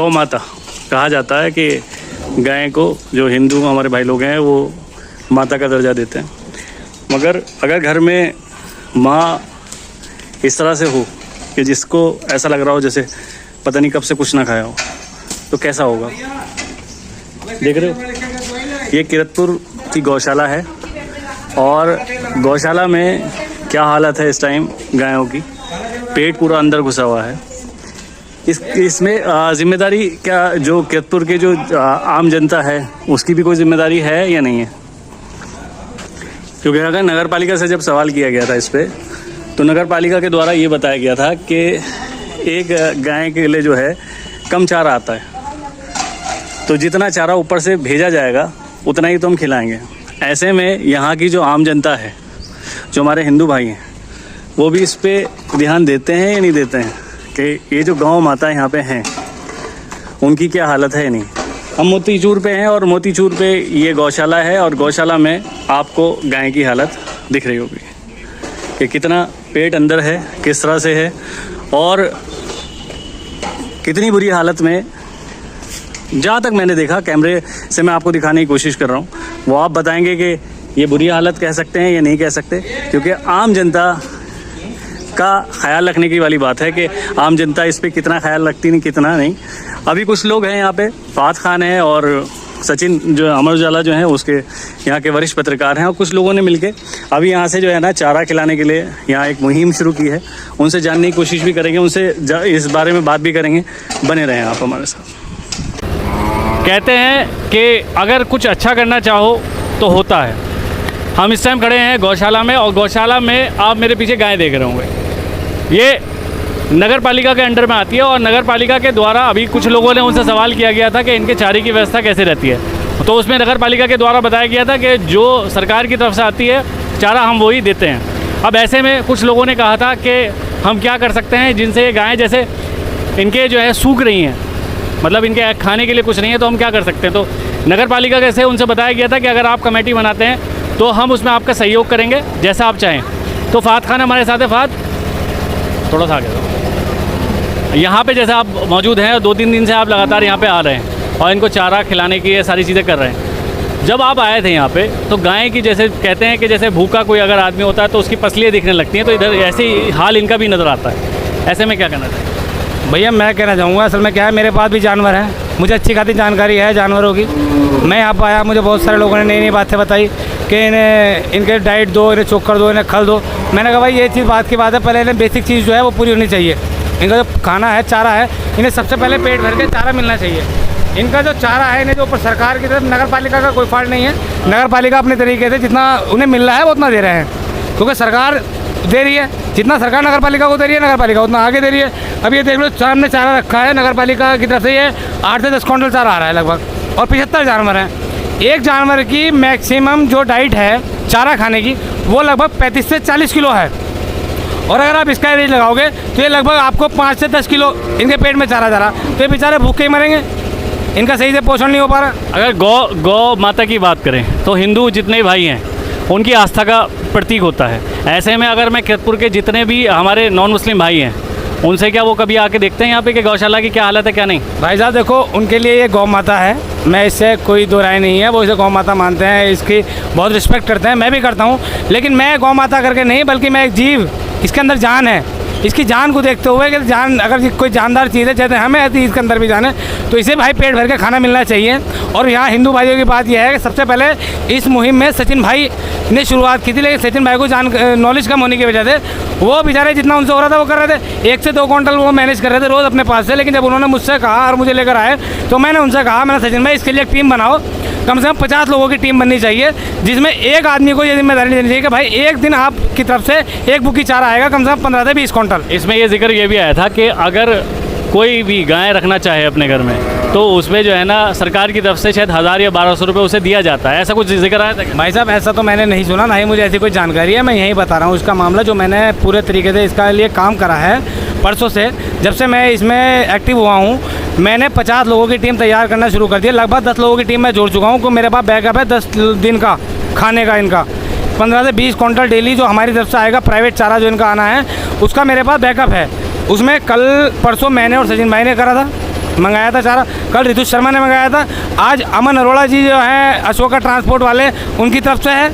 गौ माता कहा जाता है कि गाय को जो हिंदू हमारे भाई लोग हैं वो माता का दर्जा देते हैं, मगर अगर घर में माँ इस तरह से हो कि जिसको ऐसा लग रहा हो जैसे पता नहीं कब से कुछ ना खाया हो, तो कैसा होगा। देख रहे हो ये किरतपुर की गौशाला है और गौशाला में क्या हालत है इस टाइम गायों की, पेट पूरा अंदर घुसा हुआ है। इसमें जिम्मेदारी क्या जो किरतपुर के जो आम जनता है उसकी भी कोई जिम्मेदारी है या नहीं है, क्योंकि अगर नगर पालिका से जब सवाल किया गया था इस पर तो नगर पालिका के द्वारा ये बताया गया था कि एक गाय के लिए जो है कम चारा आता है, तो जितना चारा ऊपर से भेजा जाएगा उतना ही तो हम खिलाएंगे। ऐसे में यहाँ की जो आम जनता है, जो हमारे हिंदू भाई हैं, वो भी इस पर ध्यान देते हैं या नहीं देते हैं कि ये जो गौ माता यहाँ पे हैं उनकी क्या हालत है। नहीं, हम मोतीचूर पे हैं और मोतीचूर पे ये गौशाला है और गौशाला में आपको गाय की हालत दिख रही होगी कि कितना पेट अंदर है, किस तरह से है और कितनी बुरी हालत में। जहाँ तक मैंने देखा, कैमरे से मैं आपको दिखाने की कोशिश कर रहा हूँ, वो आप बताएंगे कि ये बुरी हालत कह सकते हैं या नहीं कह सकते, क्योंकि आम जनता का ख्याल रखने की वाली बात है कि आम जनता इस पे कितना ख्याल रखती नहीं, कितना नहीं। अभी कुछ लोग हैं यहाँ पे, फात खान है और सचिन जो अमर उजाला जो है उसके यहाँ के वरिष्ठ पत्रकार हैं, और कुछ लोगों ने मिलके अभी यहाँ से जो है ना चारा खिलाने के लिए यहाँ एक मुहिम शुरू की है। उनसे जानने की कोशिश भी करेंगे, उनसे इस बारे में बात भी करेंगे। बने रहें आप हमारे साथ। कहते हैं कि अगर कुछ अच्छा करना चाहो तो होता है। हम इस टाइम खड़े हैं गौशाला में और गौशाला में आप मेरे पीछे गाय देख रहे होंगे। ये नगर पालिका के अंडर में आती है और नगर पालिका के द्वारा अभी कुछ लोगों ने उनसे सवाल किया गया था कि इनके चारे की व्यवस्था कैसे रहती है, तो उसमें नगर पालिका के द्वारा बताया गया था कि जो सरकार की तरफ से आती है चारा हम वही देते हैं। अब ऐसे में कुछ लोगों ने कहा था कि हम क्या कर सकते हैं जिनसे ये गायें जैसे इनके जो है सूख रही हैं, मतलब इनके खाने के लिए कुछ नहीं है, तो हम क्या कर सकते हैं। तो नगर पालिका के से उनसे बताया गया था कि अगर आप कमेटी बनाते हैं तो हम उसमें आपका सहयोग करेंगे जैसा आप चाहें। तो फात खान हमारे साथ है। फात थोड़ा सा आगे यहाँ पे जैसे आप मौजूद हैं, 2-3 दिन से आप लगातार यहाँ पे आ रहे हैं और इनको चारा खिलाने की ये सारी चीज़ें कर रहे हैं। जब आप आए थे यहाँ पे तो गाय की जैसे कहते हैं कि जैसे भूखा कोई अगर आदमी होता है तो उसकी पसलियाँ दिखने लगती हैं, तो इधर ऐसे ही हाल इनका भी नज़र आता है। ऐसे में क्या कहना चाहिए? भैया मैं कहना चाहूँगा, असल में क्या है, मेरे पास भी जानवर हैं, मुझे अच्छी खासी जानकारी है जानवरों की। मैं यहाँ पर आया, मुझे बहुत सारे लोगों ने नई नई बातें बताई कि इन्हें इनके डाइट दो, इन्हें चोकर दो, इन्हें खल दो। मैंने कहा भाई ये चीज़ बात की बात है, पहले इन्हें बेसिक चीज़ जो है वो पूरी होनी चाहिए। इनका जो खाना है, चारा है, इन्हें सबसे पहले पेट भर के चारा मिलना चाहिए। इनका जो चारा है, इन्हें जो ऊपर सरकार की तरफ नगर पालिका का कोई फंड नहीं है, नगर पालिका अपने तरीके से जितना उन्हें मिल रहा है वो उतना दे रहे हैं, क्योंकि सरकार दे रही है। जितना सरकार नगर पालिका को दे रही है, नगर पालिका उतना आगे दे रही है। अब ये देख लो, सामने चारा रखा है नगर पालिका की तरफ से, ये 8 से 10 क्विंटल चारा आ रहा है लगभग, और 75 जानवर हैं। एक जानवर की मैक्सिमम जो डाइट है चारा खाने की वो लगभग 35 से 40 किलो है, और अगर आप इसका रेट लगाओगे तो ये लगभग आपको 5 से 10 किलो इनके पेट में चारा जा रहा, तो ये बेचारे भूखे ही मरेंगे, इनका सही से पोषण नहीं हो पा रहा। अगर गौ माता की बात करें तो हिंदू जितने भाई हैं उनकी आस्था का प्रतीक होता है। ऐसे में अगर मैं किरतपुर के जितने भी हमारे नॉन मुस्लिम भाई हैं उनसे क्या वो कभी आके देखते हैं यहाँ पे कि गौशाला की क्या हालत है क्या नहीं? भाई साहब देखो, उनके लिए ये गौ माता है, मैं इससे कोई दो राय नहीं है, वो इसे गौ माता मानते हैं, इसकी बहुत रिस्पेक्ट करते हैं, मैं भी करता हूँ। लेकिन मैं गौ माता करके नहीं, बल्कि मैं एक जीव, इसके अंदर जान है, इसकी जान को देखते हुए कि जान अगर कोई जानदार चीज़ है, जैसे हमें आती है इसके अंदर भी जान है, तो इसे भाई पेट भर के खाना मिलना चाहिए। और यहाँ हिंदू भाइयों की बात यह है कि सबसे पहले इस मुहिम में सचिन भाई ने शुरुआत की थी, लेकिन सचिन भाई को नॉलेज कम होने की वजह से वो बेचारे जितना उनसे हो रहा था वो कर रहे थे। 1 से 2 क्विंटल वो मैनेज कर रहे थे रोज़ अपने पास से। लेकिन जब उन्होंने मुझसे कहा और मुझे लेकर आए तो मैंने उनसे कहा, मैंने सचिन भाई इसके लिए एक टीम बनाओ, कम से कम 50 लोगों की टीम बननी चाहिए, जिसमें एक आदमी को ये जिम्मेदारी देनी चाहिए कि भाई एक दिन आपकी तरफ से एक बुकी चारा आएगा कम से कम 15 से 20 क्विंटल। इसमें ये जिक्र ये भी आया था कि अगर कोई भी गाय रखना चाहे अपने घर में तो उसमें जो है ना सरकार की तरफ से शायद 1000 या 1200 रुपये उसे दिया जाता है, ऐसा कुछ जिक्र आया था क्या? भाई साहब ऐसा तो मैंने नहीं सुना, ना ही मुझे ऐसी कोई जानकारी है। मैं यही बता रहा हूँ उसका मामला, जो मैंने पूरे तरीके से इसका लिए काम करा है परसों से, जब से मैं इसमें एक्टिव हुआ हूँ। मैंने 50 लोगों की टीम तैयार करना शुरू कर दिया, लगभग 10 लोगों की टीम मैं जोड़ चुका हूँ, क्योंकि मेरे पास बैकअप है 10 दिन का खाने का। इनका 15 से 20 क्विंटल डेली जो हमारी तरफ से आएगा, प्राइवेट चारा जो इनका आना है, उसका मेरे पास बैकअप है। उसमें कल परसों मैंने और सचिन भाई ने करा था, मंगाया था चारा, कल ऋतु शर्मा ने मंगाया था, आज अमन अरोड़ा जी जो हैं अशोका ट्रांसपोर्ट वाले उनकी तरफ से है,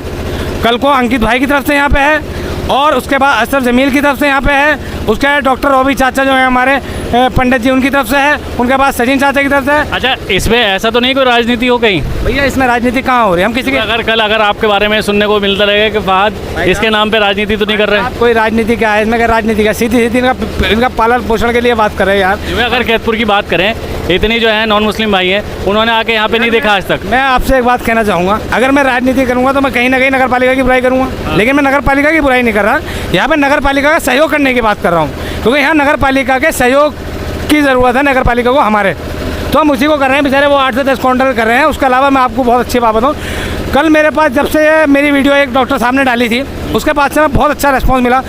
कल को अंकित भाई की तरफ से यहाँ पे है, और उसके बाद अशरफ जमील की तरफ से यहाँ पे है, उसके बाद डॉक्टर रॉबी चाचा जो है हमारे पंडित जी उनकी तरफ से है, उनके बाद सचिन चाचा की तरफ से है। अच्छा, इसमें ऐसा तो नहीं कोई राजनीति हो कहीं? भैया इसमें राजनीति कहाँ हो रही है? हम किसी के अगर आपके बारे में सुनने को मिलता रहेगा कि फहद इसके नाम पे राजनीति तो नहीं कर रहे हैं? कोई राजनीति क्या है इसमें? क्या राजनीति क्या, सीधी सीधी इनका पालन पोषण के लिए बात कर रहे हैं यार। जो है, अगर कैदपुर की बात करें, इतनी जो है नॉन मुस्लिम भाई हैं, उन्होंने आके यहाँ पे नहीं देखा आज तक। मैं आपसे एक बात कहना चाहूँगा, अगर मैं राजनीति करूँगा तो मैं कहीं ना कहीं नगर पालिका की बुराई करूँगा, लेकिन मैं नगर पालिका की बुराई नहीं कर रहा, यहाँ पे नगर पालिका का सहयोग करने की बात कर रहा हूँ, क्योंकि यहाँ नगर पालिका के सहयोग की ज़रूरत है नगर पालिका को हमारे, तो हम उसी को कर रहे हैं। बेचारे वो 8 से 10 काउंटर कर रहे हैं। उसके अलावा मैं आपको बहुत अच्छी बात बताऊँ, कल मेरे पास जब से मेरी वीडियो एक डॉक्टर साहब ने डाली थी, उसके बाद से मैं बहुत अच्छा रिस्पॉन्स मिला।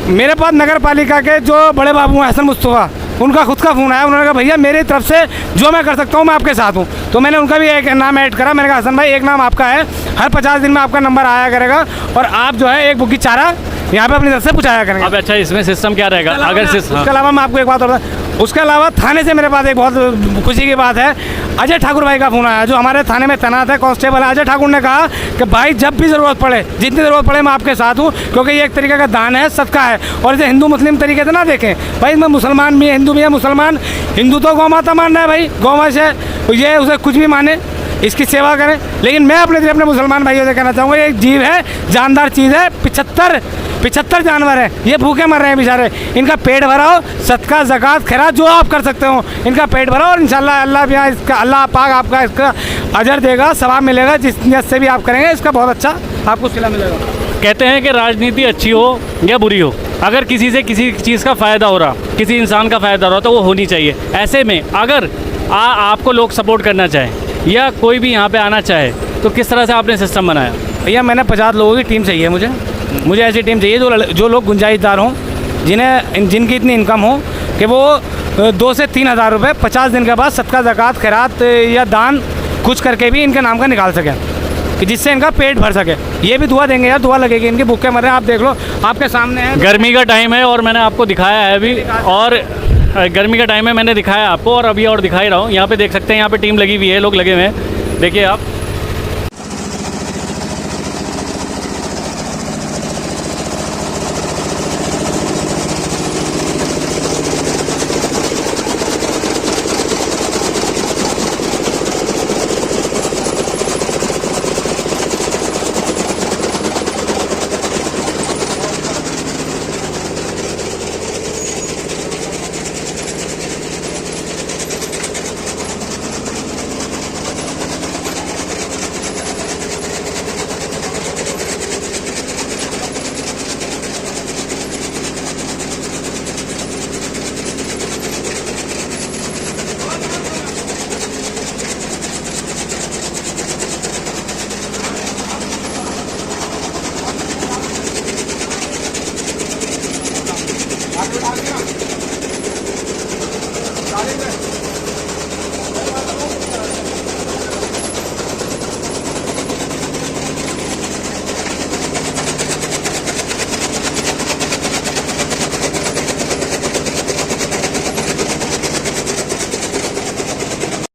मेरे पास नगर पालिका के जो बड़े बाबू हैं हसन मुस्तफ़ा, उनका खुद का फ़ोन आया, उन्होंने कहा भैया मेरी तरफ से जो मैं कर सकता हूँ मैं आपके साथ हूँ। तो मैंने उनका भी एक नाम ऐड करा, मैंने कहा हसन भाई एक नाम आपका है, हर 50 दिन में आपका नंबर आया करेगा और आप जो है एक बुग्गी चारा यहाँ पे अपनी तरफ से पूछाया करेंगे। अब अच्छा, इसमें सिस्टम क्या रहेगा? अगर उसके अलावा मैं आपको एक बात और, उसके अलावा थाने से मेरे पास एक बहुत खुशी की बात है, अजय ठाकुर भाई का फ़ोन आया जो हमारे थाने में तैनात है, कांस्टेबल है। अजय ठाकुर ने कहा कि भाई जब भी ज़रूरत पड़े, जितनी ज़रूरत पड़े मैं आपके साथ हूँ, क्योंकि ये एक तरीके का दान है, सदका है, और इसे हिंदू मुस्लिम तरीके से ना देखें भाई, इसमें मुसलमान भी है, हिंदू भी है। मुसलमान हिंदू तो गौ माता मान रहा है भाई, गौ माता से ये उसे कुछ भी माने, इसकी सेवा करें, लेकिन मैं अपने मुसलमान भाइयों से कहना चाहूँगा, ये एक जीव है, जानदार चीज़ है, 75 जानवर हैं, ये भूखे मर रहे हैं बेचारे, इनका पेट भराओ, सदका ज़कात खैरात जो आप कर सकते हो, इनका पेट भराओ और इंशाल्लाह अल्लाह भी इसका, अल्लाह पाक आपका इसका अजर देगा, सवाब मिलेगा, जिस नियत से भी आप करेंगे इसका बहुत अच्छा आपको सिला मिलेगा। कहते हैं कि राजनीति अच्छी हो या बुरी हो, अगर किसी से किसी चीज़ का फ़ायदा हो रहा, किसी इंसान का फ़ायदा हो रहा, तो वो होनी चाहिए। ऐसे में अगर आपको लोग सपोर्ट करना चाहें या कोई भी यहाँ पे आना चाहे, तो किस तरह से आपने सिस्टम बनाया? भैया मैंने 50 लोगों की टीम चाहिए, मुझे ऐसी टीम चाहिए जो लोग गुंजाइशदार हों, जिनकी इतनी इनकम हो कि वो 2 से 3 हज़ार रुपये 50 दिन के बाद सदका ज़कात खैरात या दान कुछ करके भी इनके नाम का निकाल सकें, कि जिससे इनका पेट भर सके। ये भी दुआ देंगे यार, दुआ लगेगी, इनके भूखे मर रहे हैं, आप देख लो, आपके सामने है। गर्मी का टाइम है और मैंने आपको दिखाया है अभी, और गर्मी का टाइम है, मैंने दिखाया आपको और अभी और दिखा ही रहा हूँ। यहाँ पे देख सकते हैं, यहाँ पे टीम लगी हुई है, लोग लगे हुए हैं, देखिए आप।